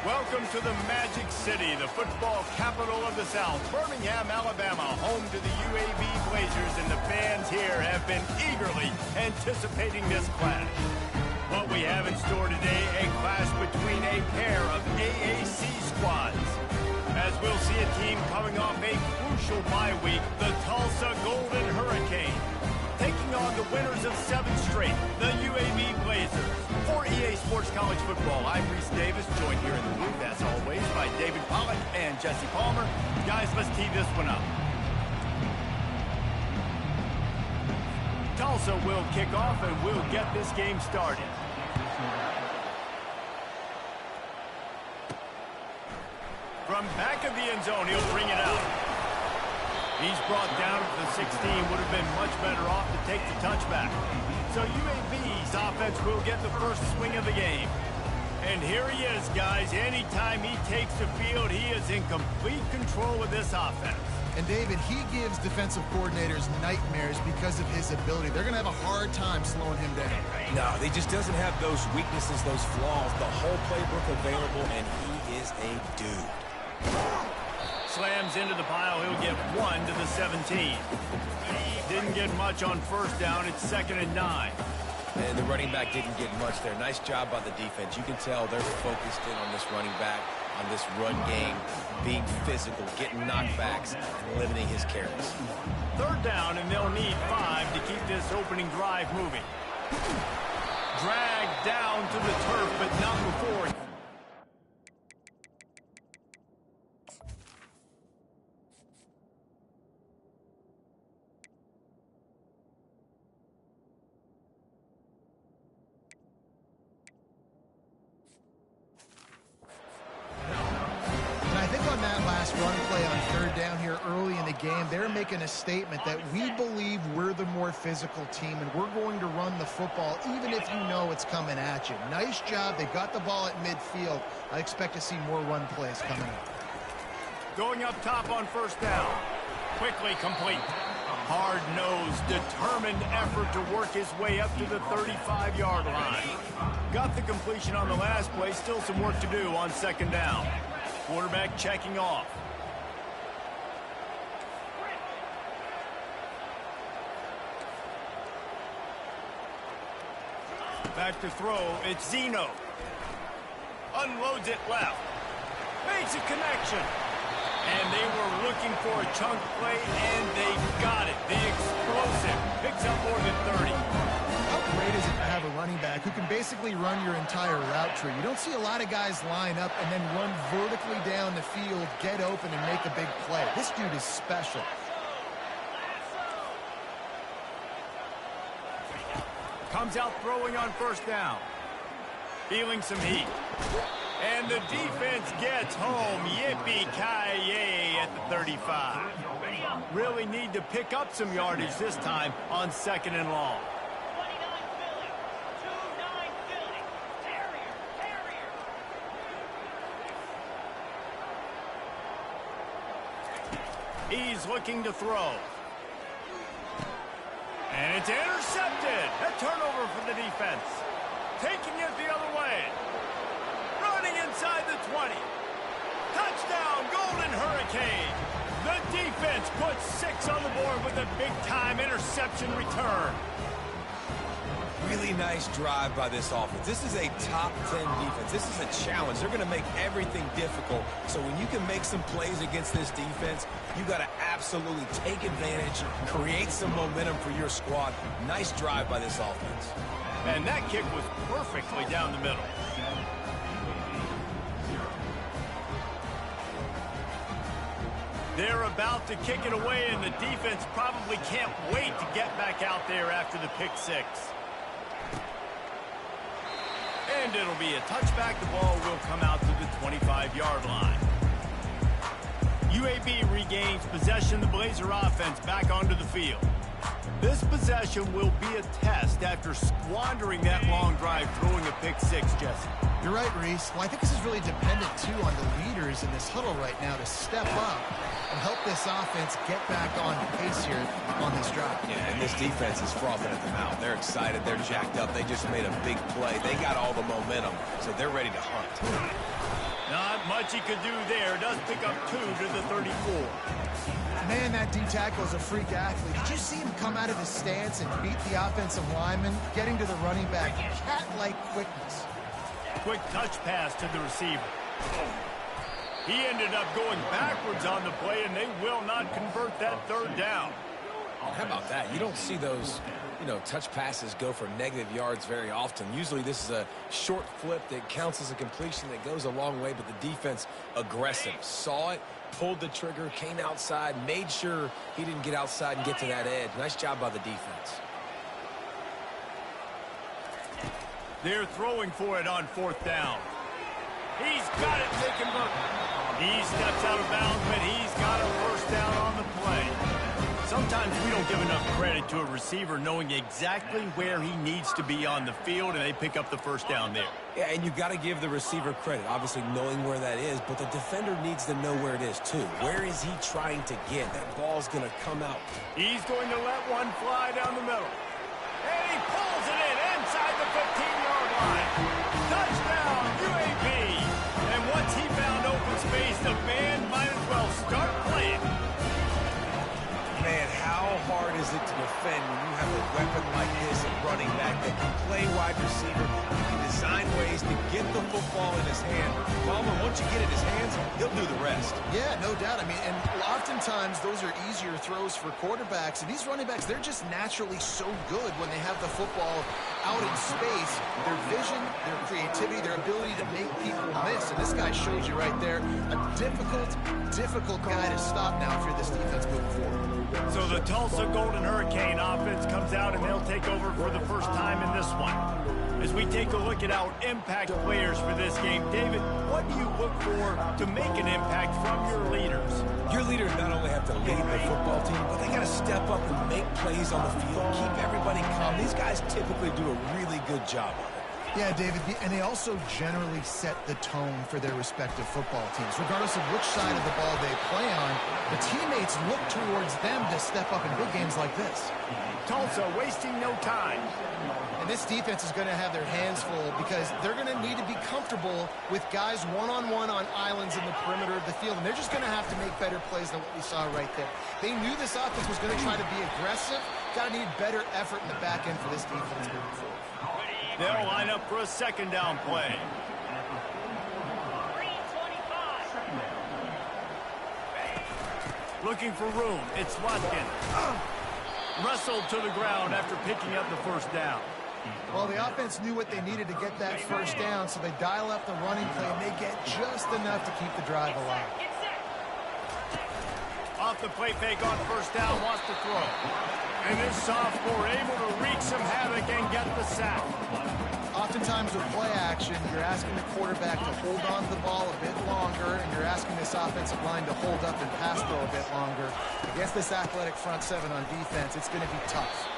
Welcome to the Magic City, the football capital of the South, Birmingham, Alabama, home to the UAB Blazers, and the fans here have been eagerly anticipating this clash. What we have in store today, a clash between a pair of AAC squads. As we'll see a team coming off a crucial bye week, the Tulsa Golden Hurricane, taking on the winners of 7 straight, the UAB Blazers. For EA Sports College Football, I'm Reese Davis, joined here in the booth, as always, by David Pollack and Jesse Palmer. Guys, let's tee this one up. Tulsa will kick off, and we'll get this game started. From back of the end zone, he'll bring it out. He's brought down at the 16, would have been much better off to take the touchback. So UAB's offense will get the first swing of the game. And here he is, guys. Anytime he takes the field, he is in complete control of this offense. And David, he gives defensive coordinators nightmares because of his ability. They're going to have a hard time slowing him down. No, he just doesn't have those weaknesses, those flaws, the whole playbook available, and he is a dude. Slams into the pile. He'll get 1 to the 17. Didn't get much on first down. It's 2nd and 9. And the running back didn't get much there. Nice job by the defense. You can tell they're focused in on this running back, on this run game, being physical, getting knockbacks, and limiting his carries. 3rd down, and they'll need 5 to keep this opening drive moving. Dragged down to the turf, but not before. Run play on 3rd down here early in the game. They're making a statement that we believe we're the more physical team and we're going to run the football even if you know it's coming at you. Nice job. They got the ball at midfield. I expect to see more run plays coming up. Going up top on 1st down. Quickly complete. Hard-nosed, determined effort to work his way up to the 35-yard line. Got the completion on the last play. Still some work to do on 2nd down. Quarterback checking off. Back to throw, it's Zeno. Unloads it left. Makes a connection. And they were looking for a chunk play, and they got it. The explosive picks up more than 30. How great is it to have a running back who can basically run your entire route tree? You don't see a lot of guys line up and then run vertically down the field, get open, and make a big play. This dude is special. Comes out throwing on 1st down. Feeling some heat. And the defense gets home. Yippee-ki-yay at the 35. Really need to pick up some yardage this time on 2nd and long. He's looking to throw. And it's intercepted. A turnover for the defense. Taking it the other way. Running inside the 20. Touchdown, Golden Hurricane. The defense puts 6 on the board with a big-time interception return. Really nice drive by this offense. This is a top 10 defense. This is a challenge. They're going to make everything difficult. So when you can make some plays against this defense, you got to absolutely take advantage, create some momentum for your squad. Nice drive by this offense. And that kick was perfectly down the middle. They're about to kick it away, and the defense probably can't wait to get back out there after the pick 6. And it'll be a touchback. The ball will come out to the 25-yard line. UAB regains possession. The Blazer offense back onto the field. This possession will be a test after squandering that long drive, throwing a pick 6, Jesse. You're right, Reese. Well, I think this is really dependent, too, on the leaders in this huddle right now to step up and help this offense get back on pace here on this drive. Yeah, and this defense is frothing at the mouth. They're excited. They're jacked up. They just made a big play. They got all the momentum, so they're ready to hunt. Not much he could do there. Does pick up 2 to the 34. Man, that D-tackle is a freak athlete. Did you see him come out of his stance and beat the offensive lineman, getting to the running back? Cat-like quickness. Quick touch pass to the receiver. He ended up going backwards on the play, and they will not convert that 3rd down. How about that? You don't see those, touch passes go for negative yards very often. Usually this is a short flip that counts as a completion that goes a long way, but the defense aggressive. Saw it, pulled the trigger, came outside, made sure he didn't get outside and get to that edge. Nice job by the defense. They're throwing for it on 4th down. He's got it, they convert. He steps out of bounds, but he's got a 1st down on the play. Sometimes we don't give enough credit to a receiver knowing exactly where he needs to be on the field, and they pick up the 1st down there. Yeah, and you've got to give the receiver credit, obviously knowing where that is, but the defender needs to know where it is too. Where is he trying to get? That ball's going to come out. He's going to let one fly down the middle. And he pulls it in inside the 15-yard line. Touchdown, UAB. And once he found open space, the band might as well start playing. Man, how hard is it to defend when you have a weapon like this at running back that can play wide receiver, can design ways to get the football in his hand. Palmer, once you get it in his hands, he'll do the rest. Yeah, no doubt. I mean, and oftentimes those are easier throws for quarterbacks, and these running backs, they're just naturally so good when they have the football out in space. Their vision, their creativity, their ability to make people miss. And this guy shows you right there, a difficult guy to stop now for this defense moving forward. So the Tulsa Golden Hurricane offense comes out, and they'll take over for the first time in this one. As we take a look at our impact players for this game, David, what do you look for to make an impact from your leaders? Your leaders not only have to lead the football team, but they got to step up and make plays on the field, keep everybody calm. These guys typically do a really good job of it. Yeah, David, and they also generally set the tone for their respective football teams. Regardless of which side of the ball they play on, the teammates look towards them to step up in big games like this. Tulsa wasting no time. And this defense is going to have their hands full because they're going to need to be comfortable with guys one-on-one on islands in the perimeter of the field. And they're just going to have to make better plays than what we saw right there. They knew this offense was going to try to be aggressive. Got to need better effort in the back end for this defense moving forward. They'll line up for a 2nd down play. Looking for room. It's Watkins. Wrestled to the ground after picking up the 1st down. Well, the offense knew what they needed to get that 1st down, so they dial up the running play, and they get just enough to keep the drive alive. Off the play fake on 1st down, wants to throw. And this sophomore able to wreak some havoc and get the sack. Oftentimes with play action, you're asking the quarterback to hold on to the ball a bit longer, and you're asking this offensive line to hold up and pass throw a bit longer. Against this athletic front 7 on defense, it's going to be tough.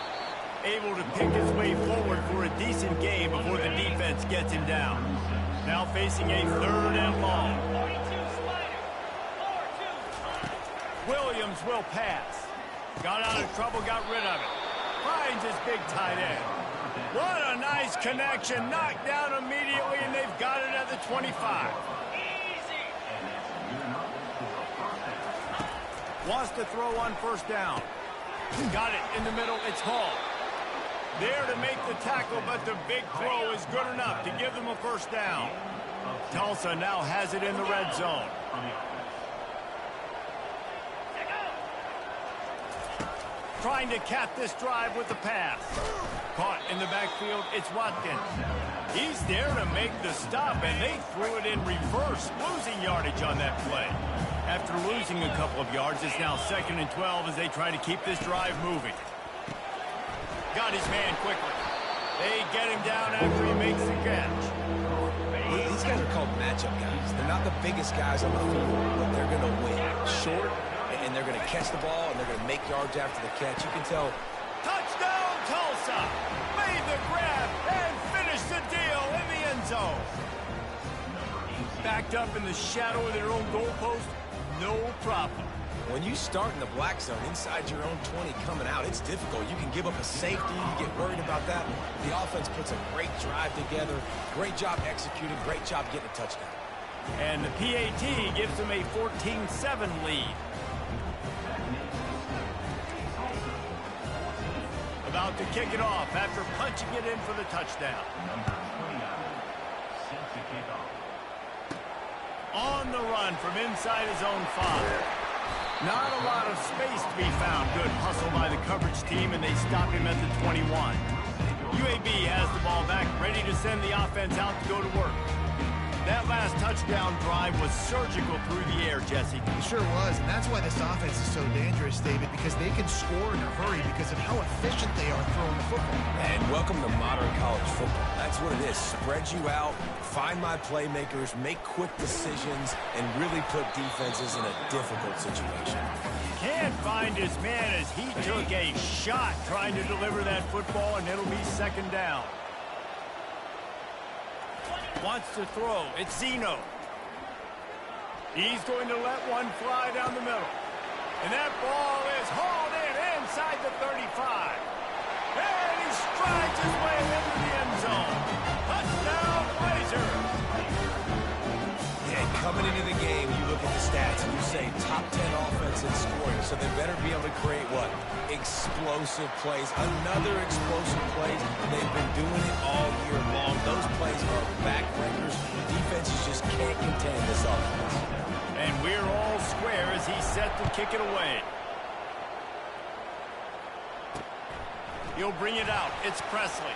Able to pick his way forward for a decent game before the defense gets him down. Now facing a 3rd and long. Williams will pass. Got out of trouble, got rid of it. Finds his big tight end. What a nice connection. Knocked down immediately, and they've got it at the 25. Wants to throw on 1st down. Got it in the middle. It's Hall. There to make the tackle, but the big throw is good enough to give them a 1st down. Tulsa now has it in the red zone. Trying to cap this drive with the pass. Caught in the backfield, it's Watkins. He's there to make the stop, and they threw it in reverse, losing yardage on that play. After losing a couple of yards, it's now 2nd and 12 as they try to keep this drive moving. Got his man quickly. They get him down after he makes the catch. These guys are called matchup guys. They're not the biggest guys on the field, but they're going to win. Short, and they're going to catch the ball, and they're going to make yards after the catch. You can tell. Touchdown, Tulsa! Made the grab and finished the deal in the end zone. Backed up in the shadow of their own goalpost, no problem. When you start in the black zone inside your own 20 coming out, it's difficult. You can give up a safety. You get worried about that. The offense puts a great drive together. Great job executing. Great job getting a touchdown. And the PAT gives them a 14-7 lead. About to kick it off after punching it in for the touchdown. On the run from inside his own 5. Not a lot of space to be found. Good hustle by the coverage team, and they stop him at the 21. UAB has the ball back, ready to send the offense out to go to work. That last touchdown drive was surgical through the air, Jesse. It sure was, and that's why this offense is so dangerous, David, because they can score in a hurry because of how efficient they are throwing the football. And welcome to modern college football. That's what it is. Spread you out, find my playmakers, make quick decisions, and really put defenses in a difficult situation. Can't find his man as he took a shot trying to deliver that football, and it'll be second down. Wants to throw. It's Zeno. He's going to let one fly down the middle. And that ball is hauled in inside the 35. And he strides his way into the end zone. Touchdown, Blazers. Yeah, coming into the game, you look at the stats and you say top 10 offense in scoring, so they better be able to create what? Explosive plays. Another explosive plays. They've been doing it all year long. Those plays are backbreakers. Defenses just can't contain this offense. And we're all square as he's set to kick it away. He'll bring it out. It's Presley.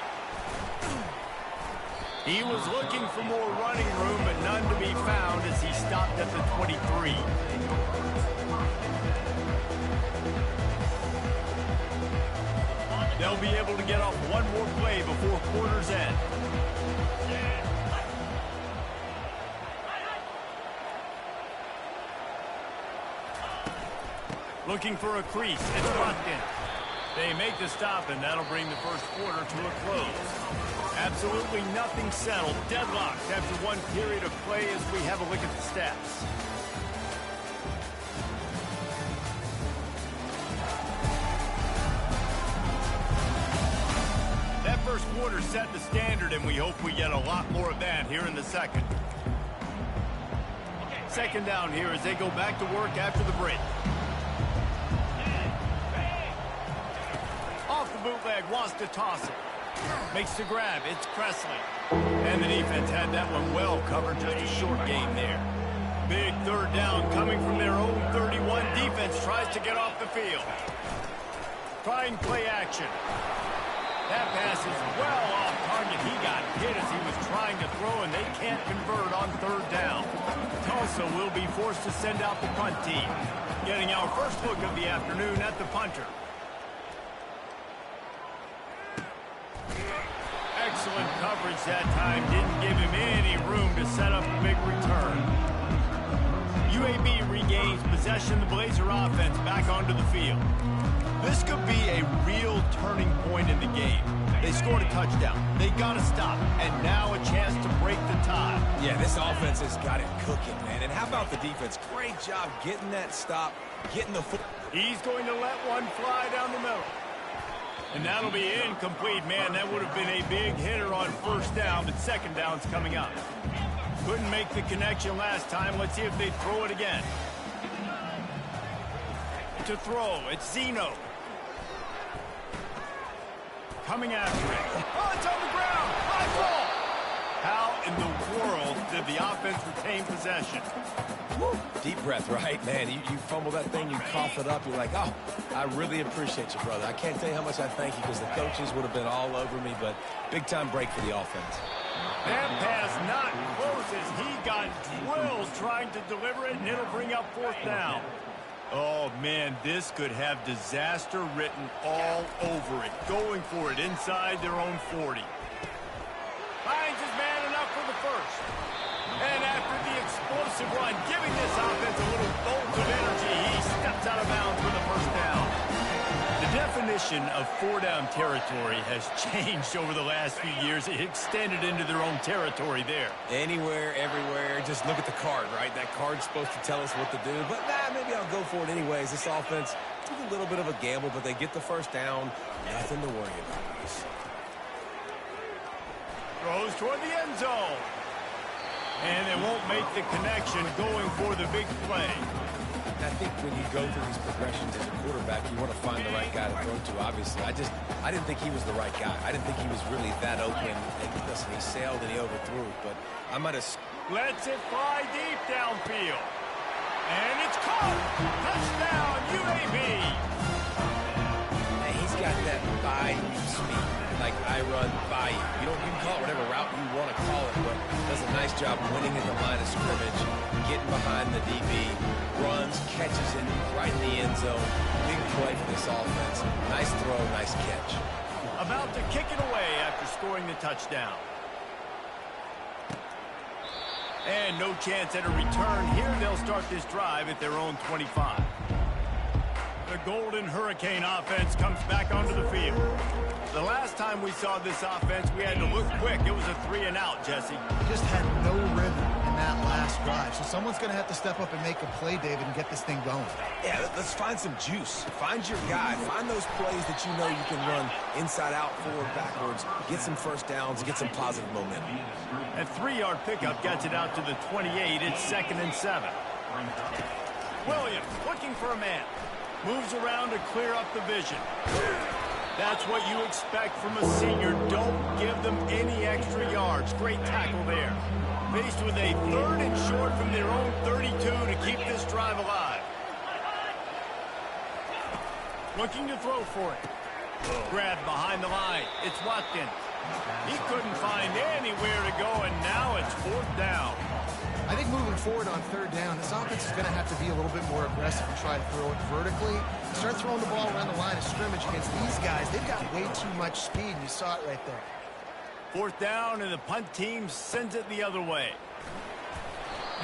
He was looking for more running room, but none to be found as he stopped at the 23. They'll be able to get off one more play before quarter's end. Looking for a crease. It's locked in. They make the stop, and that'll bring the first quarter to a close. Absolutely nothing settled. Deadlocked after one period of play as we have a look at the stats. That first quarter set the standard, and we hope we get a lot more of that here in the second. Second down here as they go back to work after the break. Off the bootleg, wants to toss it. Makes the grab. It's Presley. And the defense had that one well covered. Just a short game there. Big third down coming from their own 31. Defense tries to get off the field. Trying play action. That pass is well off target. He got hit as he was trying to throw, and they can't convert on third down. Tulsa will be forced to send out the punt team. Getting our first look of the afternoon at the punter. Excellent coverage that time. Didn't give him any room to set up a big return. UAB regains possession. The Blazer offense back onto the field. This could be a real turning point in the game. They scored a touchdown. They got to stop. And now a chance to break the tie. Yeah, this offense has got it cooking, man. And how about the defense? Great job getting that stop, getting the foot. He's going to let one fly down the middle. And that'll be incomplete, man. That would have been a big hitter on first down, but second down's coming up. Couldn't make the connection last time. Let's see if they throw it again. To throw, it's Zeno. Coming after it. Oh, it's on the ground. High ball. How in the world did the offense retain possession? Woo. Deep breath, right? Man, you fumble that thing, you cough it up, you're like, oh, I really appreciate you, brother. I can't tell you how much I thank you because the coaches would have been all over me, but big-time break for the offense. That pass not close as he got drilled trying to deliver it, and it'll bring up fourth down. Oh, man, this could have disaster written all over it. Going for it inside their own 40. Finds his man enough for the first. And after the explosive run, giving this offense a little bolt of energy, he steps out of bounds for the first down. The definition of four-down territory has changed over the last few years. It extended into their own territory there. Anywhere, everywhere, just look at the card, right? That card's supposed to tell us what to do, but maybe I'll go for it anyways. This offense took a little bit of a gamble, but they get the first down. Nothing to worry about, guys. Throws toward the end zone. And they won't make the connection going for the big play. I think when you go through these progressions as a quarterback, you want to find the right guy to throw to, obviously. I didn't think he was the right guy. I didn't think he was really that open. And listen, he sailed and he overthrew, but I might have... Lets it fly deep downfield. And it's caught. Touchdown, UAB. And he's got that bayou speed. Like I run by you. You can call it whatever route you want to call it, but does a nice job winning at the line of scrimmage, getting behind the DB, runs, catches it right in the end zone. Big play for this offense. Nice throw, nice catch. About to kick it away after scoring the touchdown. And no chance at a return here. They'll start this drive at their own 25. The Golden Hurricane offense comes back onto the field. The last time we saw this offense, we had to look quick. It was a 3-and-out, Jesse. He just had no rhythm in that last drive. So someone's going to have to step up and make a play, David, and get this thing going. Yeah, let's find some juice. Find your guy. Find those plays that you know you can run inside out, forward, backwards. Get some first downs, get some positive momentum. A 3-yard pickup gets it out to the 28. It's 2nd and 7. Williams looking for a man. Moves around to clear up the vision. That's what you expect from a senior. Don't give them any extra yards. Great tackle there. Faced with a 3rd and short from their own 32 to keep this drive alive. Looking to throw for it. Grabbed behind the line. It's Watkins. He couldn't find anywhere to go, and now it's 4th down. I think moving forward on 3rd down, this offense is going to have to be a little bit more aggressive and try to throw it vertically. Start throwing the ball around the line of scrimmage against these guys. They've got way too much speed, and you saw it right there. 4th down, and the punt team sends it the other way.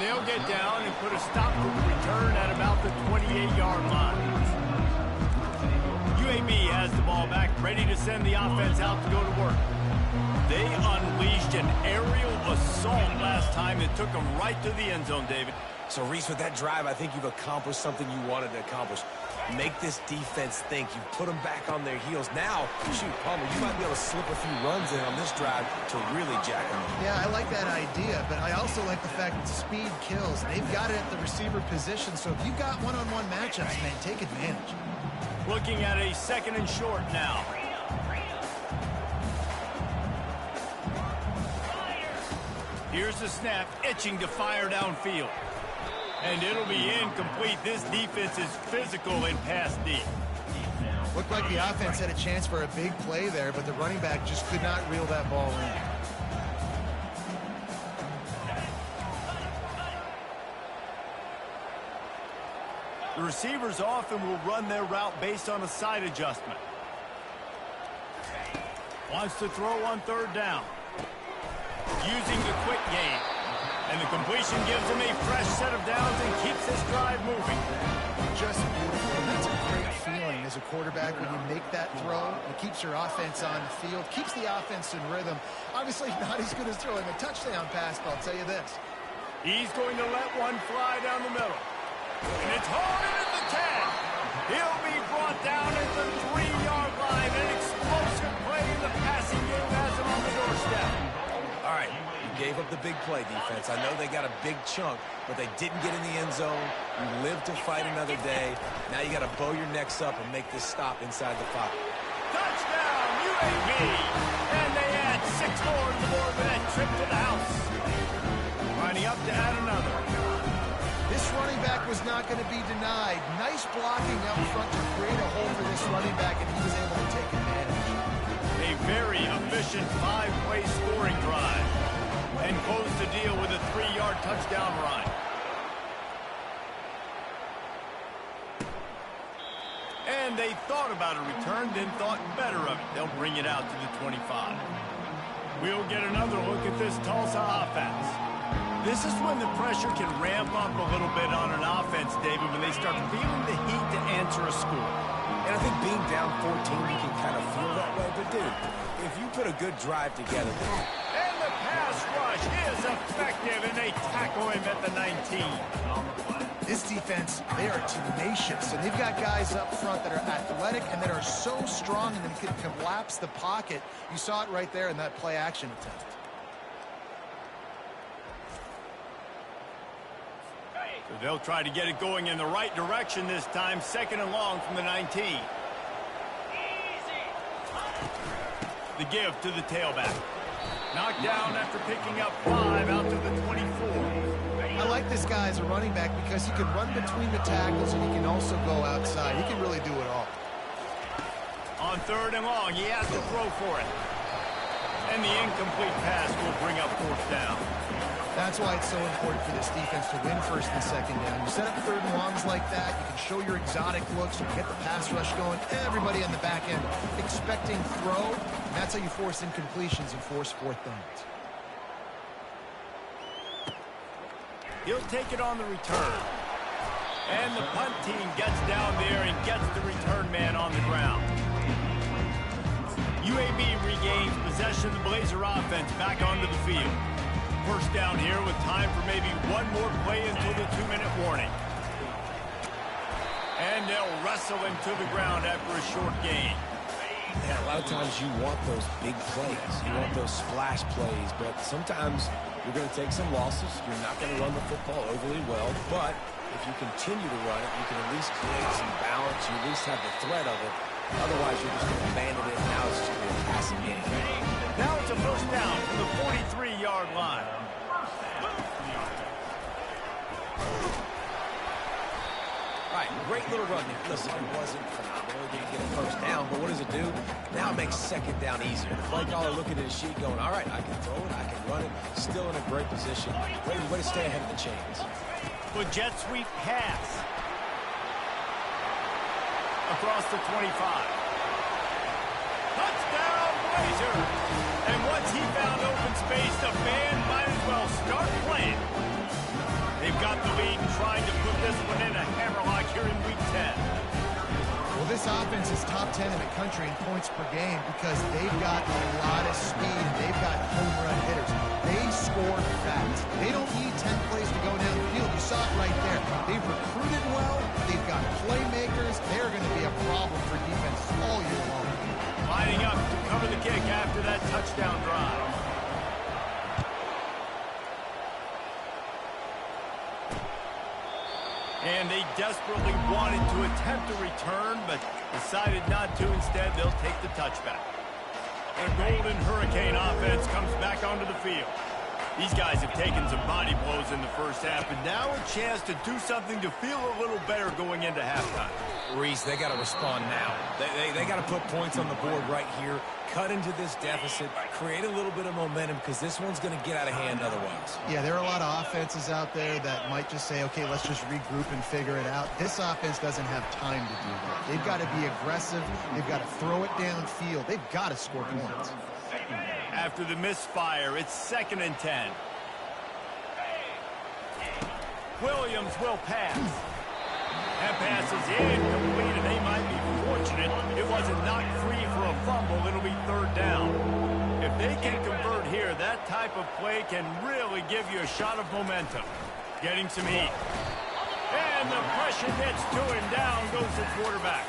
They'll get down and put a stop to the return at about the 28-yard line. UAB has the ball back, ready to send the offense out to go to work. They unleashed an aerial assault last time. It took them right to the end zone, David. So, Reese, with that drive, I think you've accomplished something you wanted to accomplish. Make this defense think. You put them back on their heels. Now, shoot, Palmer, you might be able to slip a few runs in on this drive to really jack them. Yeah, I like that idea, but I also like the fact that speed kills. They've got it at the receiver position, so if you've got one-on-one matchups, man, take advantage. Looking at a 2nd and short now. Here's the snap, itching to fire downfield. And it'll be incomplete. This defense is physical and pass deep. Looked like the offense had a chance for a big play there, but the running back just could not reel that ball in. The receivers often will run their route based on a side adjustment. Wants to throw on 3rd down. Using the quick game. And the completion gives him a fresh set of downs and keeps this drive moving. Just beautiful. That's a great feeling as a quarterback when you make that throw. It keeps your offense on the field, keeps the offense in rhythm. Obviously not as good as throwing a touchdown pass, but I'll tell you this. He's going to let one fly down the middle. And it's hauled in at the 10. He'll be brought down at the 3-yard line. An explosive play in the passing game has him on the doorstep. All right, you gave up the big play, defense. I know they got a big chunk, but they didn't get in the end zone. You live to fight another day. Now you got to bow your necks up and make this stop inside the pocket. Touchdown, UAB! And they add 6 more to the board with that trip to the house. Lining up to add another. This running back was not going to be denied. Nice blocking up front to create a hole for this running back, and he was able to take advantage. A very efficient 5-play scoring drive. And close the deal with a 3-yard touchdown run. And they thought about a return, then thought better of it. They'll bring it out to the 25. We'll get another look at this Tulsa offense. This is when the pressure can ramp up a little bit on an offense, David, when they start feeling the heat to answer a score. And I think being down 14, you can kind of feel that way. But, dude, if you put a good drive together... And the pass rush is effective, and they tackle him at the 19. This defense, they are tenacious, and they've got guys up front that are athletic and that are so strong and that can collapse the pocket. You saw it right there in that play-action attempt. So they'll try to get it going in the right direction this time. 2nd and long from the 19. The give to the tailback. Knocked down after picking up 5 out to the 24. I like this guy as a running back because he can run between the tackles and he can also go outside. He can really do it all. On 3rd and long, he has to throw for it. And the incomplete pass will bring up 4th down. That's why it's so important for this defense to win 1st and 2nd down. You set up 3rd and longs like that, you can show your exotic looks, you can get the pass rush going, everybody on the back end expecting throw, and that's how you force incompletions and force 4th downs. He'll take it on the return. And the punt team gets down there and gets the return man on the ground. UAB regains possession of the Blazer offense back onto the field. 1st down here with time for maybe one more play until the 2-minute warning. And they'll wrestle him to the ground after a short gain. Yeah, a lot of times you want those big plays. You want those splash plays, but sometimes you're going to take some losses. You're not going to run the football overly well, but if you continue to run it, you can at least create some balance. You at least have the threat of it. Otherwise, you're just going to abandon it, and now it's just going to be a passing game. Now it's a 1st down from the 43-yard line. All right, great little run there. Listen, it wasn't phenomenal. It didn't get a 1st down, but what does it do? Now it makes 2nd down easier. The play caller looking at his sheet going, all right, I can throw it, I can run it. Still in a great position. Way to stay ahead of the chains. With jet sweep pass. Across the 25. Touchdown, Blazer! And once he found open space, the band might as well start playing. They've got the lead and trying to put this one in a hammerlock here in Week 10. Well, this offense is top 10 in the country in points per game because they've got a lot of speed and they've got home run hitters. They score fast. They don't need 10 plays to go down the field. You saw it right there. They've recruited well. They've got playmakers. They're going to be a problem for defenses all year long. Lining up to cover the kick after that touchdown drive. And they desperately wanted to attempt a return, but decided not to. Instead, they'll take the touchback. The Golden Hurricane offense comes back onto the field. These guys have taken some body blows in the 1st half, and now a chance to do something to feel a little better going into halftime. Reese, they got to respond now. They got to put points on the board right here, cut into this deficit, create a little bit of momentum because this one's going to get out of hand otherwise. Yeah, there are a lot of offenses out there that might just say, okay, let's just regroup and figure it out. This offense doesn't have time to do that. They've got to be aggressive. They've got to throw it downfield. They've got to score points. After the misfire, it's 2nd and 10. Williams will pass. That pass is incomplete, and they might be fortunate it wasn't knocked free for a fumble. It'll be 3rd down. If they can convert here, that type of play can really give you a shot of momentum. Getting some heat. And the pressure gets to him. Down goes the quarterback.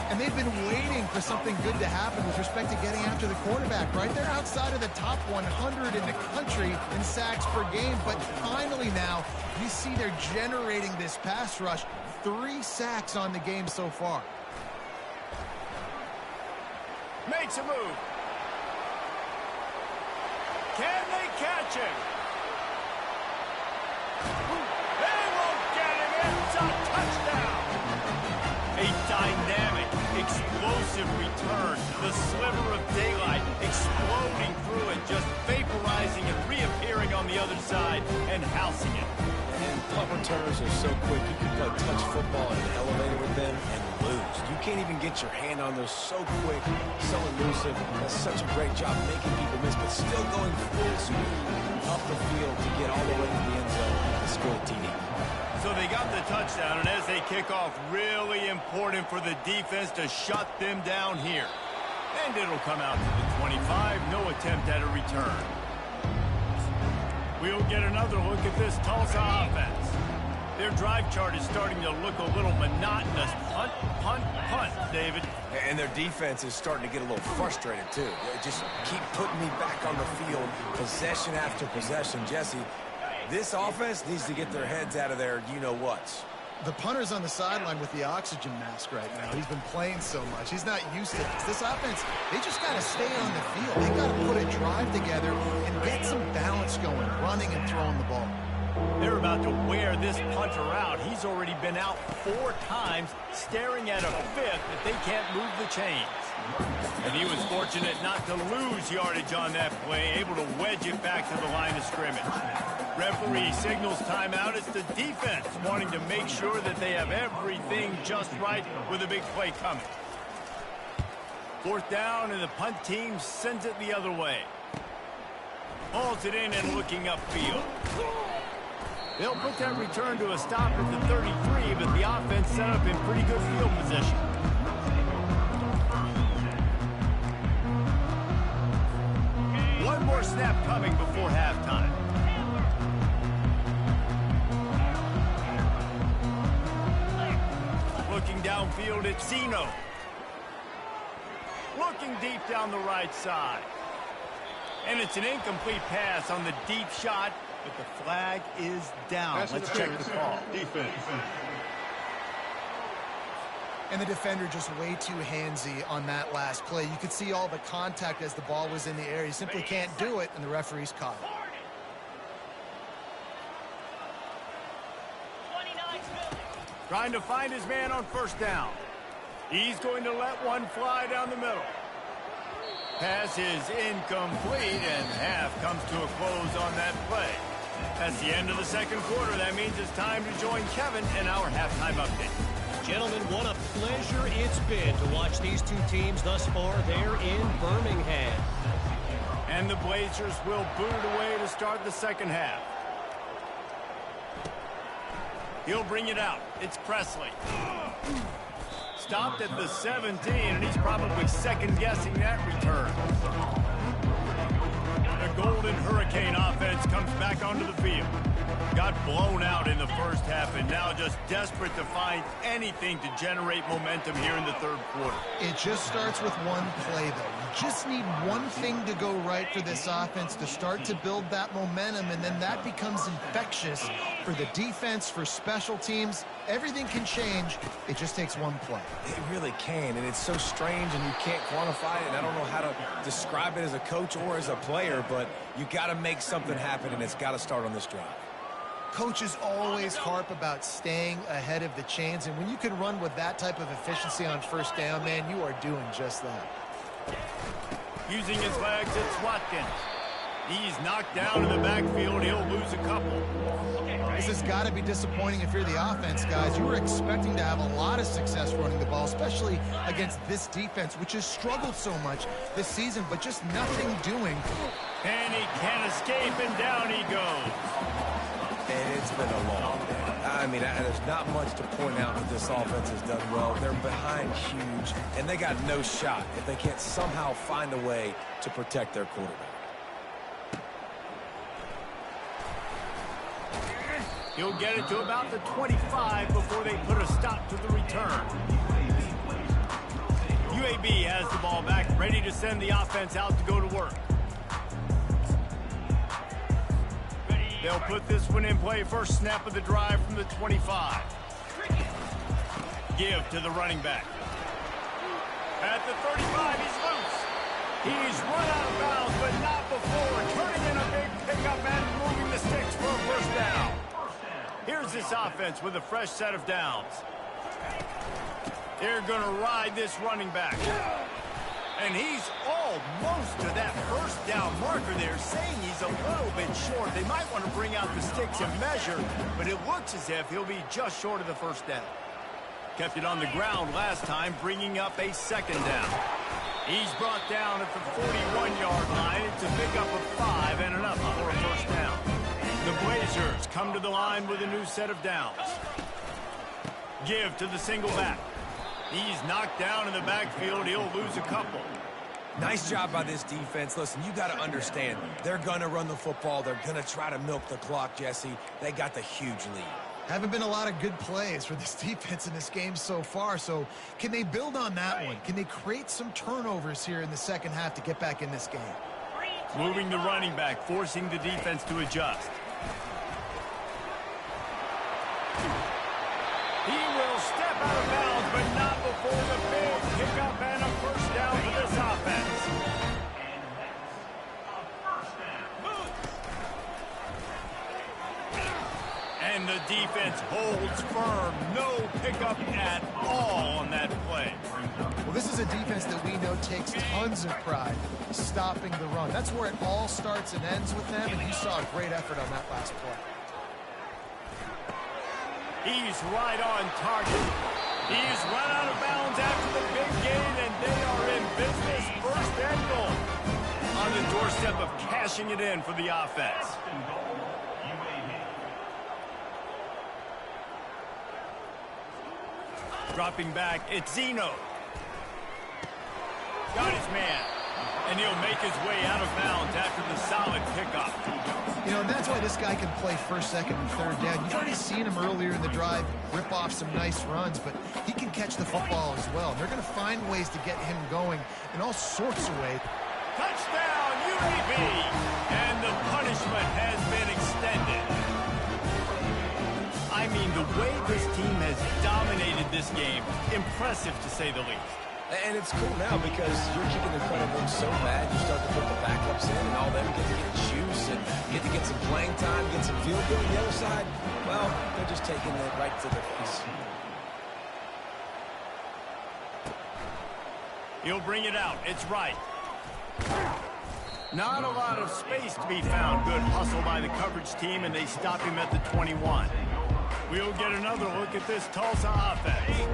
And they've been waiting for something good to happen with respect to getting after the quarterback, right? They're outside of the top 100 in the country in sacks per game, but finally now you see they're generating this pass rush. 3 sacks on the game so far. Makes a move. Can they catch him? They won't get him. It's a touchdown. A dynamic, explosive return. The sliver of daylight exploding through it, just vaporizing and reappearing on the other side and housing it. And punt returners are so quick. You can play touch football in an elevator with them and lose. You can't even get your hand on those so quick, so elusive. Does such a great job making people miss, but still going full speed up the field to get all the way to the end zone and score a TD. So they got the touchdown, and as they kick off, really important for the defense to shut them down here. And it'll come out to the 25. No attempt at a return. We'll get another look at this Tulsa offense. Their drive chart is starting to look a little monotonous. Punt, punt, punt, David. And their defense is starting to get a little frustrated, too. They just keep putting me back on the field, possession after possession. Jesse, This offense needs to get their heads out of their you-know-whats. The punter's on the sideline with the oxygen mask right now. He's been playing so much. He's not used to this. This offense, they just got to stay on the field. They got to put a drive together and get some balance going, running and throwing the ball. They're about to wear this punter out. He's already been out 4 times, staring at a 5th that they can't move the chains. And he was fortunate not to lose yardage on that play, able to wedge it back to the line of scrimmage. Referee signals timeout. It's the defense wanting to make sure that they have everything just right with a big play coming. 4th down, and the punt team sends it the other way. Hauls it in and looking upfield. They'll put that return to a stop at the 33, but the offense set up in pretty good field position. One more snap coming before halftime. Looking downfield at Zeno. Looking deep down the right side. And it's an incomplete pass on the deep shot, but the flag is down. Let's check the call. Defense. And the defender just way too handsy on that last play. You could see all the contact as the ball was in the air. He simply can't do it, and the referee's caught it. Trying to find his man on 1st down. He's going to let one fly down the middle. Pass is incomplete, and half comes to a close on that play. That's the end of the 2nd quarter. That means it's time to join Kevin in our halftime update. Gentlemen, what a pleasure it's been to watch these 2 teams thus far there in Birmingham. And the Blazers will boot it away to start the 2nd half. He'll bring it out. It's Presley. Stopped at the 17, and he's probably second-guessing that return. The Golden Hurricane offense comes back onto the field. Got blown out in the 1st half, and now just desperate to find anything to generate momentum here in the 3rd quarter. It just starts with one play, though. You just need one thing to go right for this offense to start to build that momentum, and then that becomes infectious for the defense, for special teams. Everything can change. It just takes one play. It really can, and it's so strange, and you can't quantify it, and I don't know how to describe it as a coach or as a player, but you got to make something happen, and it's got to start on this drive. Coaches always harp about staying ahead of the chains, and when you can run with that type of efficiency on 1st down, man, you are doing just that. Using his legs, it's Watkins. He's knocked down in the backfield. He'll lose a couple. This has got to be disappointing if you're the offense, guys. You were expecting to have a lot of success running the ball, especially against this defense, which has struggled so much this season, but just nothing doing. And he can't escape, and down he goes. And it's been a long day. I mean, there's not much to point out that this offense has done well. They're behind huge, and they got no shot if they can't somehow find a way to protect their quarterback. He'll get it to about the 25 before they put a stop to the return. UAB has the ball back, ready to send the offense out to go to work. They'll put this one in play. 1st snap of the drive from the 25. Give to the running back. At the 35, he's loose. He's run out of bounds, but not before. Turning in a big pickup and moving the sticks for a 1st down. Here's this offense with a fresh set of downs. They're going to ride this running back. And he's almost to that 1st down marker there, saying he's a little bit short. They might want to bring out the sticks and measure, but it looks as if he'll be just short of the 1st down. Kept it on the ground last time, bringing up a 2nd down. He's brought down at the 41-yard line. It's a pickup of 5 and enough for a 1st down. The Blazers come to the line with a new set of downs. Give to the single back. He's knocked down in the backfield. He'll lose a couple. Nice job by this defense. Listen, you got to understand, they're going to run the football. They're going to try to milk the clock, Jesse. They got the huge lead. Haven't been a lot of good plays for this defense in this game so far, so can they build on that one? Can they create some turnovers here in the 2nd half to get back in this game? Moving the running back, forcing the defense to adjust. He will step out of bounds, but not before the big pickup and a first down for this offense. And the defense holds firm. No pickup at all on that play. Well, this is a defense that we know takes tons of pride stopping the run. That's where it all starts and ends with them, and you saw a great effort on that last play. He's right on target. He's run out of bounds after the big gain, and they are in business. First and goal. On the doorstep of cashing it in for the offense. Dropping back, it's Zeno. Got his man. And he'll make his way out of bounds after the solid pickup. You know, that's why this guy can play first, second, and third down. You've already seen him earlier in the drive rip off some nice runs, but he can catch the football as well. They're going to find ways to get him going in all sorts of ways. Touchdown, UAB! And the punishment has been extended. I mean, the way this team has dominated this game, impressive to say the least. And it's cool now because you're kicking in front of them so bad, you start to put the backups in, and all them get to get juice and get to get some playing time, get some field goal. The other side, well, they're just taking it right to the face. He'll bring it out. It's right. Not a lot of space to be found. Good hustle by the coverage team, and they stop him at the 21. We'll get another look at this Tulsa offense.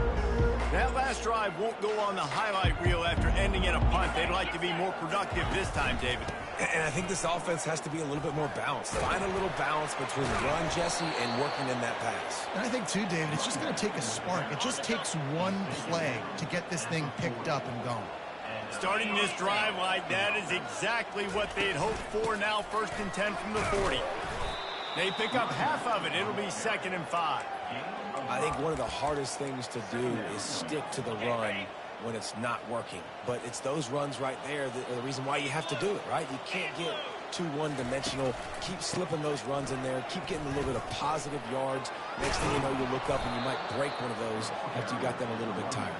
That last drive won't go on the highlight reel after ending in a punt. They'd like to be more productive this time, David. And I think this offense has to be a little bit more balanced. Find a little balance between the run, Jesse, and working in that pass. And I think, too, David, it's just going to take a spark. It just takes one play to get this thing picked up and going. Starting this drive like that is exactly what they'd hoped for. Now 1st and 10 from the 40. They pick up half of it. It'll be 2nd and 5. I think one of the hardest things to do is stick to the run when it's not working. But it's those runs right there that are the reason why you have to do it, right? You can't get too one-dimensional. Keep slipping those runs in there. Keep getting a little bit of positive yards. Next thing you know, you look up and you might break one of those after you got them a little bit tired.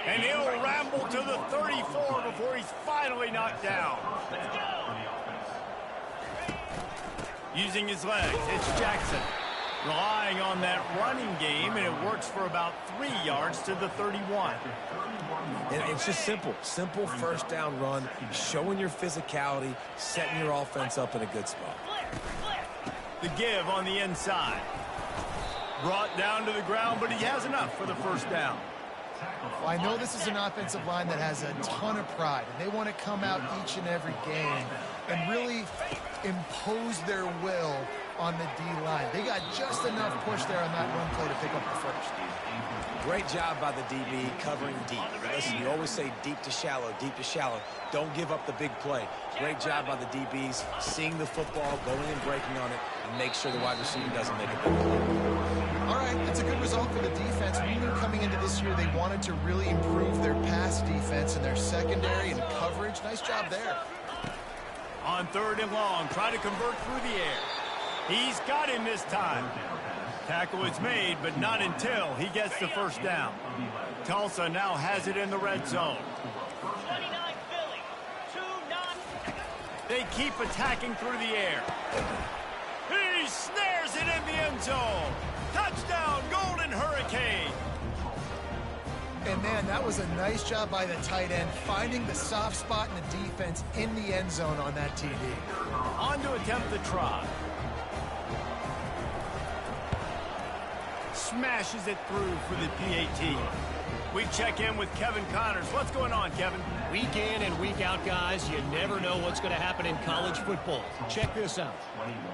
And he'll ramble to the 34 before he's finally knocked down. Using his legs, it's Jackson. Relying on that running game, and it works for about 3 yards to the 31. And it's just simple. Simple first down run, showing your physicality, setting your offense up in a good spot. The give on the inside. Brought down to the ground, but he has enough for the first down. Well, I know this is an offensive line that has a ton of pride, and they want to come out each and every game and really impose their will on the D-line. They got just enough push there on that run play to pick up the first. Great job by the DB covering deep. Listen, you always say deep to shallow, deep to shallow. Don't give up the big play. Great job by the DBs, seeing the football, going and breaking on it, and make sure the wide receiver doesn't make a big play. All right, that's a good result for the defense. We knew coming into this year they wanted to really improve their pass defense and their secondary and coverage. Nice job there. On 3rd and long, try to convert through the air. He's got him this time. Tackle is made, but not until he gets the first down. Tulsa now has it in the red zone. They keep attacking through the air. He snares it in the end zone. Touchdown, Golden Hurricane. And, man, that was a nice job by the tight end, finding the soft spot in the defense in the end zone on that TD. On to attempt the try. Smashes it through for the PAT. We check in with Kevin Connors. What's going on, Kevin? Week in and week out, guys, you never know what's going to happen in college football. Check this out.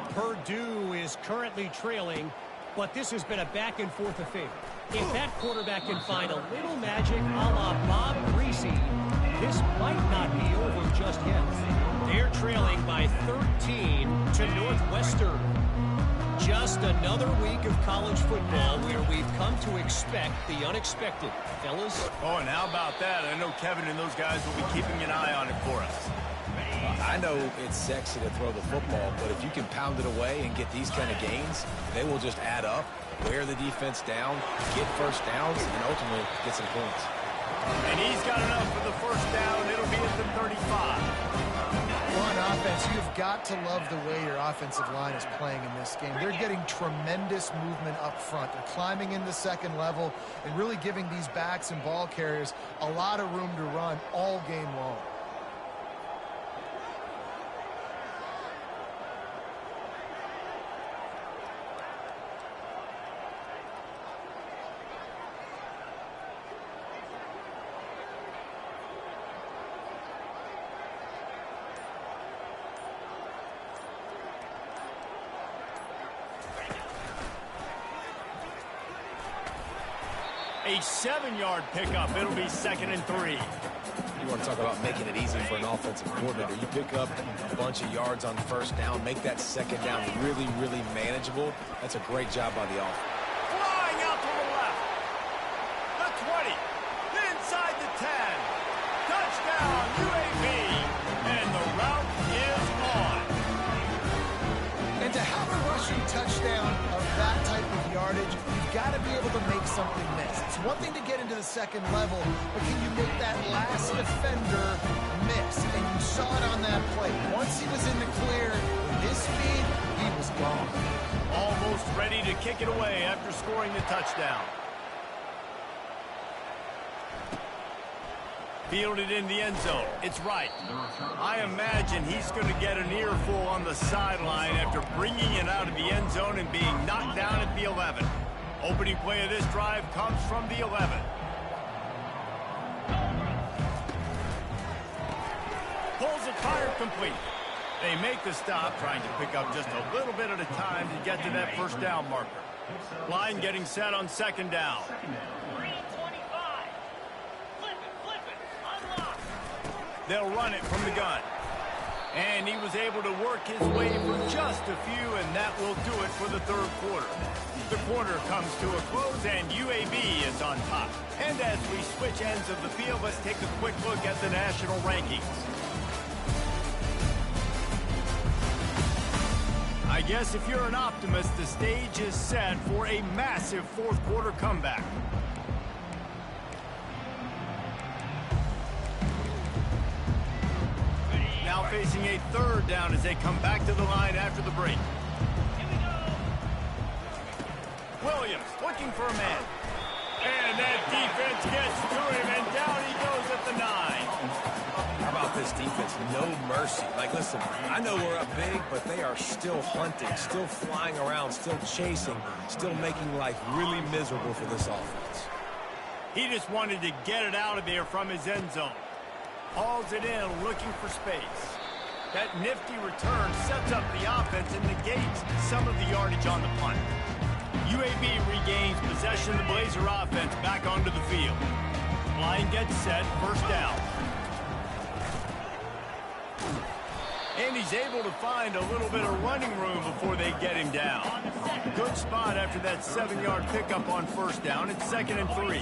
Purdue is currently trailing, but this has been a back-and-forth affair. If that quarterback can find a little magic a la Bob Greasy, this might not be over just yet. They're trailing by 13 to Northwestern. just another week of college football where we've come to expect the unexpected. Fellas? Oh, and how about that? I know Kevin and those guys will be keeping an eye on it for us. I know it's sexy to throw the football, but if you can pound it away and get these kind of gains, they will just add up, wear the defense down, get first downs, and ultimately get some points. And he's got enough for the first down. It'll be at the 35. On offense, you've got to love the way your offensive line is playing in this game. They're getting tremendous movement up front. They're climbing in the second level and really giving these backs and ball carriers a lot of room to run all game long. A 7-yard pickup. It'll be 2nd and 3. You want to talk about making it easy for an offensive coordinator. You pick up a bunch of yards on first down, make that second down really, really manageable. That's a great job by the offense. Flying out to the left. The 20. Inside the 10. Touchdown, UAB. And the route is on. And to have a rushing touchdown of that type of yardage, you've got to be able to make something miss. It's one thing to get into the second level, but can you make that last defender miss? And you saw it on that play. Once he was in the clear, with his speed, he was gone. Almost ready to kick it away after scoring the touchdown. Fielded in the end zone. It's right. I imagine he's going to get an earful on the sideline after bringing it out of the end zone and being knocked down at the 11. Opening play of this drive comes from the 11. Pulls it, fired complete. They make the stop, trying to pick up just a little bit at a time to get to that first down marker. Line getting set on 2nd down. They'll run it from the gun. And he was able to work his way for just a few, and that will do it for the third quarter. The quarter comes to a close, and UAB is on top. And as we switch ends of the field, let's take a quick look at the national rankings. I guess if you're an optimist, the stage is set for a massive fourth quarter comeback. Now facing a 3rd down as they come back to the line after the break. Williams looking for a man. And that defense gets to him, and down he goes at the 9. How about this defense? No mercy. Like, listen, I know we're up big, but they are still hunting, still flying around, still chasing, still making life really miserable for this offense. He just wanted to get it out of there from his end zone. Hauls it in, looking for space. That nifty return sets up the offense and negates some of the yardage on the punt. UAB regains possession of the Blazer offense back onto the field. Line gets set, first down. And he's able to find a little bit of running room before they get him down. Good spot after that 7-yard pickup on first down. It's 2nd and 3.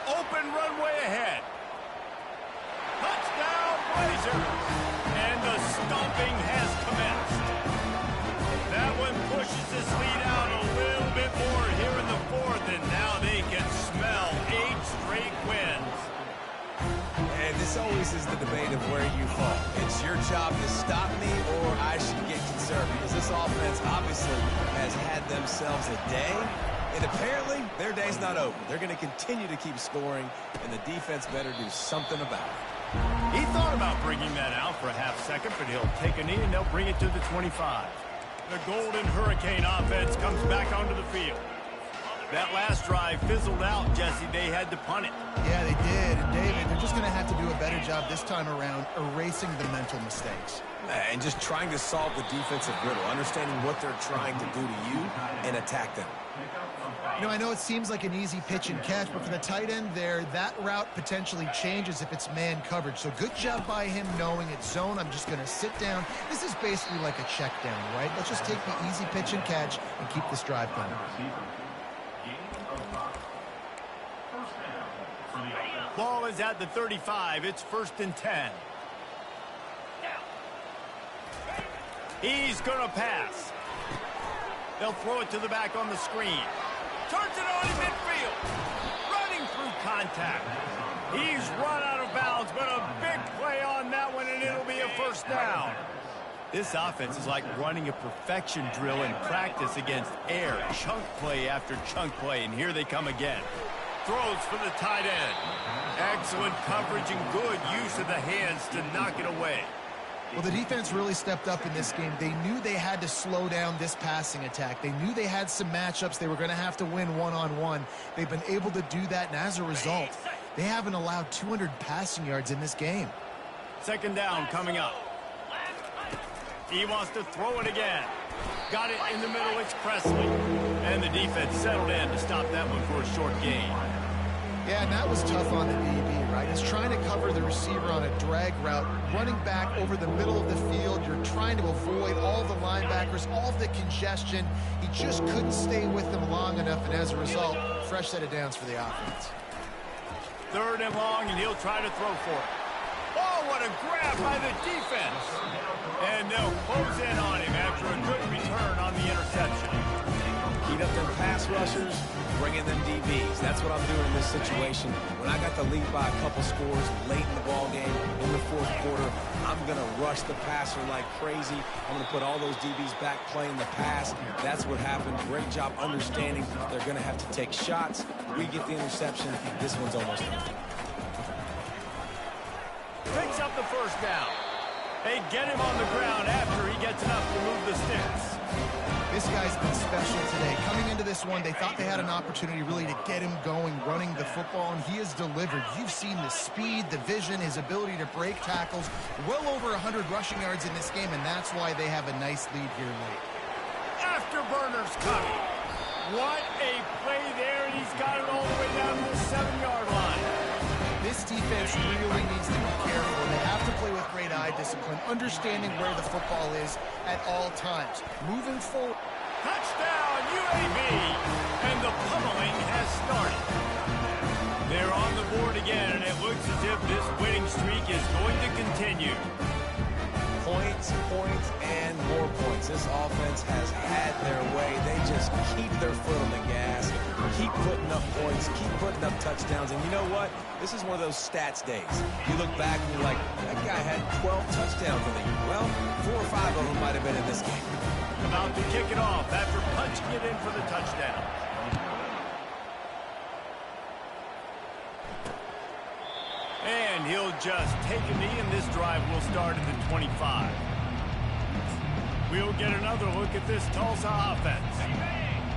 Open runway ahead. Touchdown, Blazers. And the stomping has commenced. That one pushes this lead out a little bit more here in the 4th, and now they can smell 8 straight wins. And this always is the debate of where you fall. It's your job to stop me, or I should get concerned, because this offense obviously has had themselves a day. And apparently, their day's not over. They're going to continue to keep scoring, and the defense better do something about it. He thought about bringing that out for a half second, but he'll take a knee and they'll bring it to the 25. The Golden Hurricane offense comes back onto the field. That last drive fizzled out, Jesse. They had to punt it. Yeah, they did. And David, they're just going to have to do a better job this time around erasing the mental mistakes. And just trying to solve the defensive riddle, understanding what they're trying to do to you and attack them. You know, I know it seems like an easy pitch and catch, but for the tight end there, that route potentially changes if it's man coverage. So good job by him knowing it's zone. I'm just going to sit down. This is basically like a check down, right? Let's just take the easy pitch and catch and keep this drive going. Ball is at the 35. It's 1st and 10. He's going to pass. They'll throw it to the back on the screen. Turns it on in midfield. Running through contact. He's run out of bounds, but a big play on that one, and it'll be a 1st down. This offense is like running a perfection drill in practice against air. Chunk play after chunk play, and here they come again. Throws for the tight end. Excellent coverage and good use of the hands to knock it away. Well, the defense really stepped up in this game. They knew they had to slow down this passing attack. They knew they had some matchups they were going to have to win one-on-one. They've been able to do that, and as a result, they haven't allowed 200 passing yards in this game. 2nd down coming up. He wants to throw it again. Got it in the middle expressly. And the defense settled in to stop that one for a short gain. Yeah, and that was tough on the DB, right? He's trying to cover the receiver on a drag route, running back over the middle of the field. You're trying to avoid all the linebackers, all the congestion. He just couldn't stay with them long enough, and as a result, fresh set of downs for the offense. 3rd and long, and he'll try to throw for it. Oh, what a grab by the defense. And they'll close in on him after a good return on the interception. Heat up them pass rushers, bring in them DBs. That's what I'm doing in this situation. When I got the lead by a couple scores late in the ball game, in the 4th quarter, I'm going to rush the passer like crazy. I'm going to put all those DBs back playing the pass. That's what happened. Great job understanding they're going to have to take shots. We get the interception. This one's almost done. Picks up the 1st down. They get him on the ground after he gets enough to move the sticks. This guy's been special today. Coming into this one, they thought they had an opportunity really to get him going, running the football, and he has delivered. You've seen the speed, the vision, his ability to break tackles. Well over 100 rushing yards in this game, and that's why they have a nice lead here late. Afterburners coming. What a play there, and he's got it all the way down to the 7-yard line. This defense really needs to be careful. They have to play with great eye discipline, understanding where the football is at all times. Moving forward. Touchdown, UAB! And the pummeling has started. They're on the board again, and it looks as if this winning streak is going to continue. Points, points, and more points. This offense has had their way. They just keep their foot on the gas, keep putting up points, keep putting up touchdowns. And you know what? This is one of those stats days. You look back and you're like, that guy had 12 touchdowns in the year. Well, 4 or 5 of them might have been in this game. About to kick it off after punching it in for the touchdown. And he'll just take a knee, and this drive will start at the 25. We'll get another look at this Tulsa offense.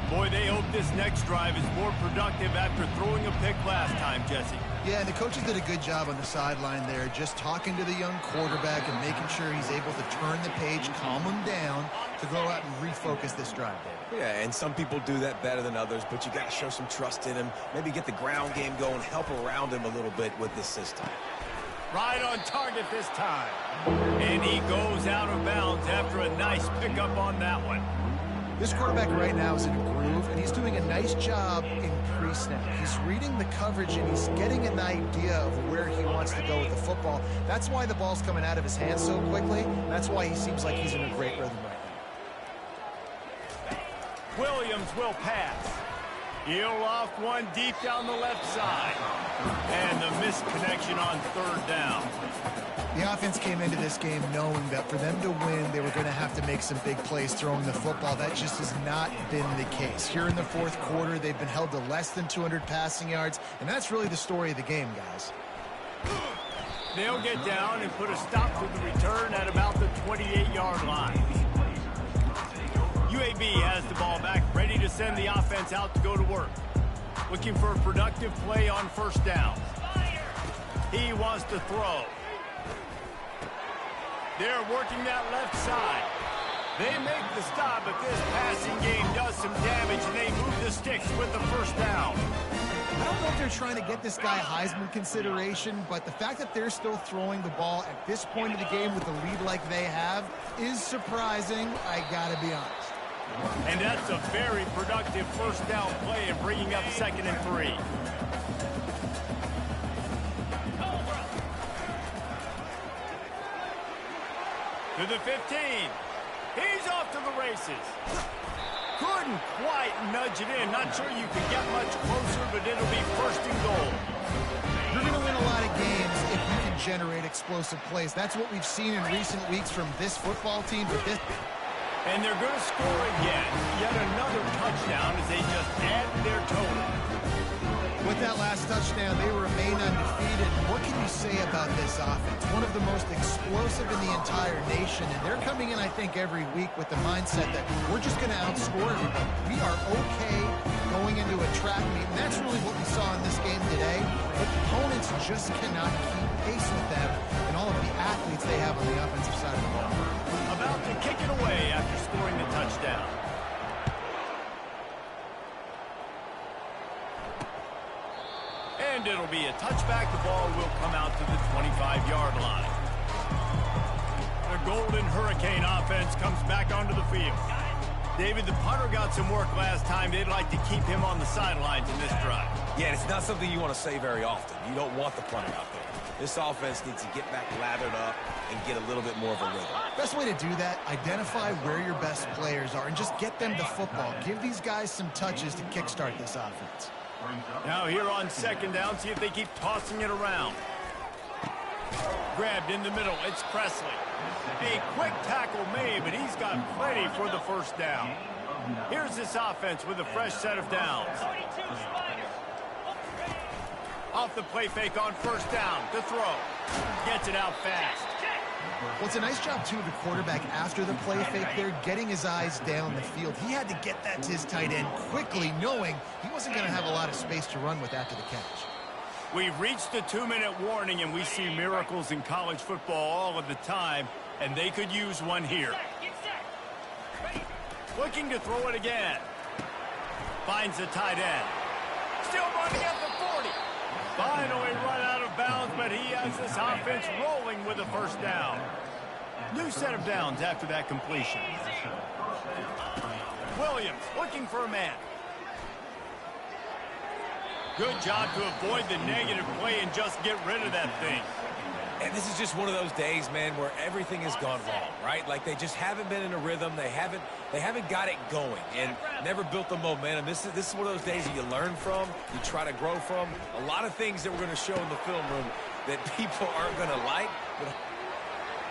Boy, they hope this next drive is more productive after throwing a pick last time, Jesse. Yeah, and the coaches did a good job on the sideline there, just talking to the young quarterback and making sure he's able to turn the page, calm him down to go out and refocus this drive, David. Yeah, and some people do that better than others, but you got to show some trust in him. Maybe get the ground game going, help around him a little bit with this system. Right on target this time. And he goes out of bounds after a nice pickup on that one. This quarterback right now is in a groove, and he's doing a nice job in pre-snap. He's reading the coverage, and he's getting an idea of where he wants to go with the football. That's why the ball's coming out of his hands so quickly. That's why he seems like he's in a great rhythm right now. Williams will pass. He'll loft one deep down the left side. And the missed connection on 3rd down. The offense came into this game knowing that for them to win, they were going to have to make some big plays throwing the football. That just has not been the case. Here in the 4th quarter, they've been held to less than 200 passing yards, and that's really the story of the game, guys. They'll get down and put a stop to the return at about the 28-yard line. UAB has the ball back, ready to send the offense out to go to work. Looking for a productive play on 1st down. He wants to throw. They're working that left side. They make the stop, but this passing game does some damage, and they move the sticks with the first down. I don't know if they're trying to get this guy Heisman consideration, but the fact that they're still throwing the ball at this point of the game with the lead like they have is surprising, I gotta be honest. And that's a very productive first down play and bringing up 2nd and 3. To the 15. He's off to the races. Couldn't quite nudge it in. Not sure you could get much closer, but it'll be 1st and goal. You're going to win a lot of games if you can generate explosive plays. That's what we've seen in recent weeks from this football team. But this... And they're going to score again. Yet another touchdown as they just add their total. With that last touchdown, they remain undefeated. What can you say about this offense? One of the most explosive in the entire nation, and they're coming in, I think, every week with the mindset that we're just going to outscore everybody. We are okay going into a track meet, and that's really what we saw in this game today. Opponents just cannot keep pace with them and all of the athletes they have on the offensive side of the ball. About to kick it away after scoring the touchdown. And it'll be a touchback. The ball will come out to the 25-yard line. The Golden Hurricane offense comes back onto the field. David, the punter got some work last time. They'd like to keep him on the sidelines in this drive. Yeah, it's not something you want to say very often. You don't want the punter out there. This offense needs to get back lathered up and get a little bit more of a rhythm. Best way to do that, identify where your best players are and just get them the football. Give these guys some touches to kickstart this offense. Now here on 2nd down, see if they keep tossing it around. Grabbed in the middle, it's Presley. A quick tackle made, but he's got plenty for the 1st down. Here's this offense with a fresh set of downs. Off the play fake on 1st down, to throw. Gets it out fast. Well, it's a nice job, too, of the quarterback after the play fake there, getting his eyes down the field. He had to get that to his tight end quickly, knowing he wasn't going to have a lot of space to run with after the catch. We've reached the 2-minute warning, and we see miracles in college football all of the time, and they could use one here. Looking to throw it again. Finds the tight end. Still running at the 40. Finally run out of bounds, but he has this offense rolling with a 1st down. New set of downs after that completion. Williams looking for a man. Good job to avoid the negative play and just get rid of that thing. And this is just one of those days, man, where everything has gone wrong, right? Like they just haven't been in a rhythm. They haven't got it going and never built the momentum. This is one of those days that you learn from, you try to grow from. A lot of things that we're going to show in the film room that people aren't going to like.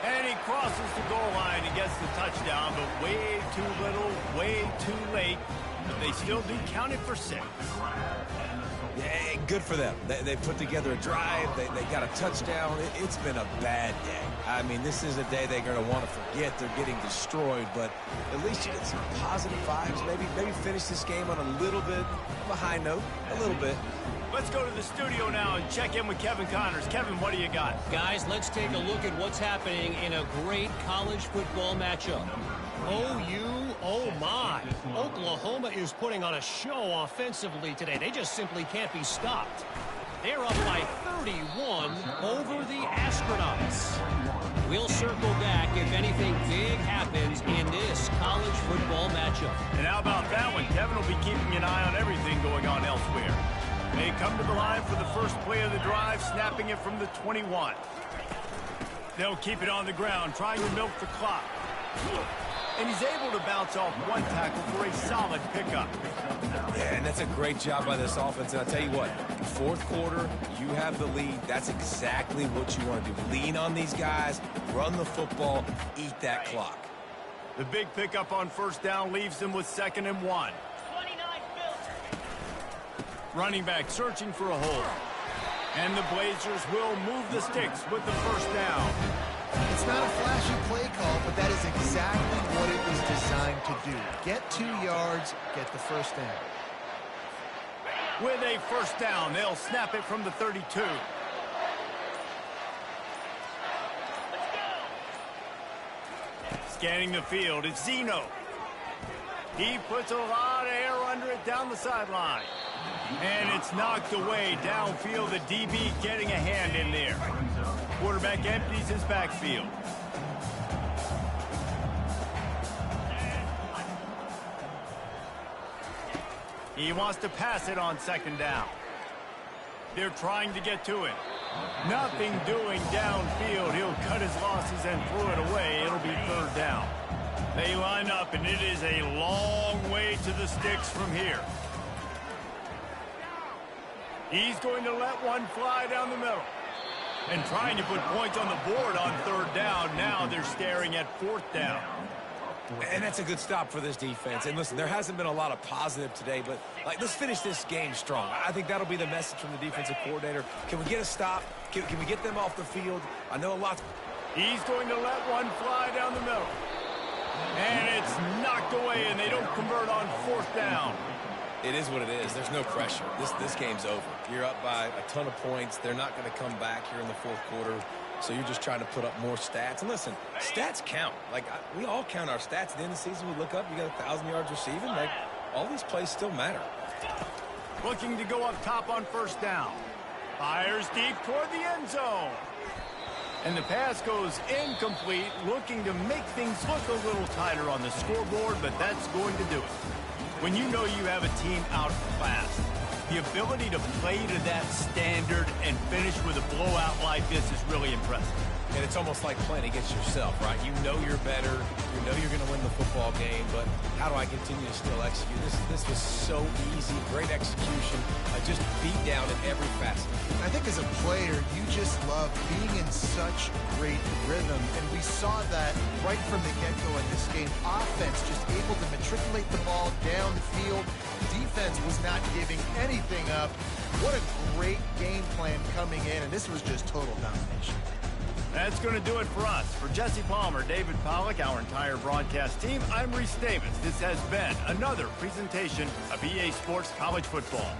And he crosses the goal line and gets the touchdown, but way too little, way too late. But they still do count it for 6. Yeah, good for them. They put together a drive. They got a touchdown. It's been a bad day. I mean, this is a day they're going to want to forget. They're getting destroyed, but at least you get some positive vibes. Maybe finish this game on a little bit of a high note, a little bit. Let's go to the studio now and check in with Kevin Connors. Kevin, what do you got? Guys, let's take a look at what's happening in a great college football matchup. OU, oh my. Oklahoma is putting on a show offensively today. They just simply can't be stopped. They're up by 31 over the Astronauts. We'll circle back if anything big happens in this college football matchup. And how about that one? Kevin will be keeping an eye on everything going on elsewhere. They come to the line for the first play of the drive, snapping it from the 21. They'll keep it on the ground, trying to milk the clock. And he's able to bounce off one tackle for a solid pickup. Yeah, and that's a great job by this offense. And I'll tell you what, 4th quarter, you have the lead. That's exactly what you want to do. Lean on these guys, run the football, eat that clock. The big pickup on 1st down leaves them with 2nd and 1. Running back searching for a hole. And the Blazers will move the sticks with the 1st down. It's not a flashy play call, but that is exactly what it was designed to do. Get 2 yards, get the 1st down. With a 1st down, they'll snap it from the 32. Scanning the field, it's Zeno. He puts a lot of air under it down the sideline. And it's knocked away downfield. The DB getting a hand in there. Quarterback empties his backfield. He wants to pass it on second down. They're trying to get to it. Nothing doing downfield. He'll cut his losses and throw it away. It'll be third down. They line up, and it is a long way to the sticks from here. He's going to let one fly down the middle. And trying to put points on the board on third down. Now they're staring at fourth down. And that's a good stop for this defense. And listen, there hasn't been a lot of positive today, but let's finish this game strong. I think that'll be the message from the defensive coordinator. Can we get a stop? Can we get them off the field? I know a lot. He's going to let one fly down the middle. And it's knocked away, and they don't convert on fourth down. It is what it is. There's no pressure. This game's over. You're up by a ton of points. They're not going to come back here in the fourth quarter. So you're just trying to put up more stats. And listen, stats count. We all count our stats. At the end of the season, we look up, you got 1,000 yards receiving. All these plays still matter. Looking to go up top on first down. Fires deep toward the end zone. And the pass goes incomplete, looking to make things look a little tighter on the scoreboard, but that's going to do it. When you know you have a team outclassed, the ability to play to that standard and finish with a blowout like this is really impressive. And it's almost like playing against yourself, right? You know you're better. You know you're going to win the football game, but how do I continue to still execute? This was so easy. Great execution. Just beat down in every facet. I think as a player, you just love being in such great rhythm, and we saw that right from the get-go in this game. Offense just able to matriculate the ball down the field. Defense was not giving anything up. What a great game plan coming in, and this was just total domination. That's going to do it for us. For Jesse Palmer, David Pollack, our entire broadcast team, I'm Reese Davis. This has been another presentation of EA Sports College Football.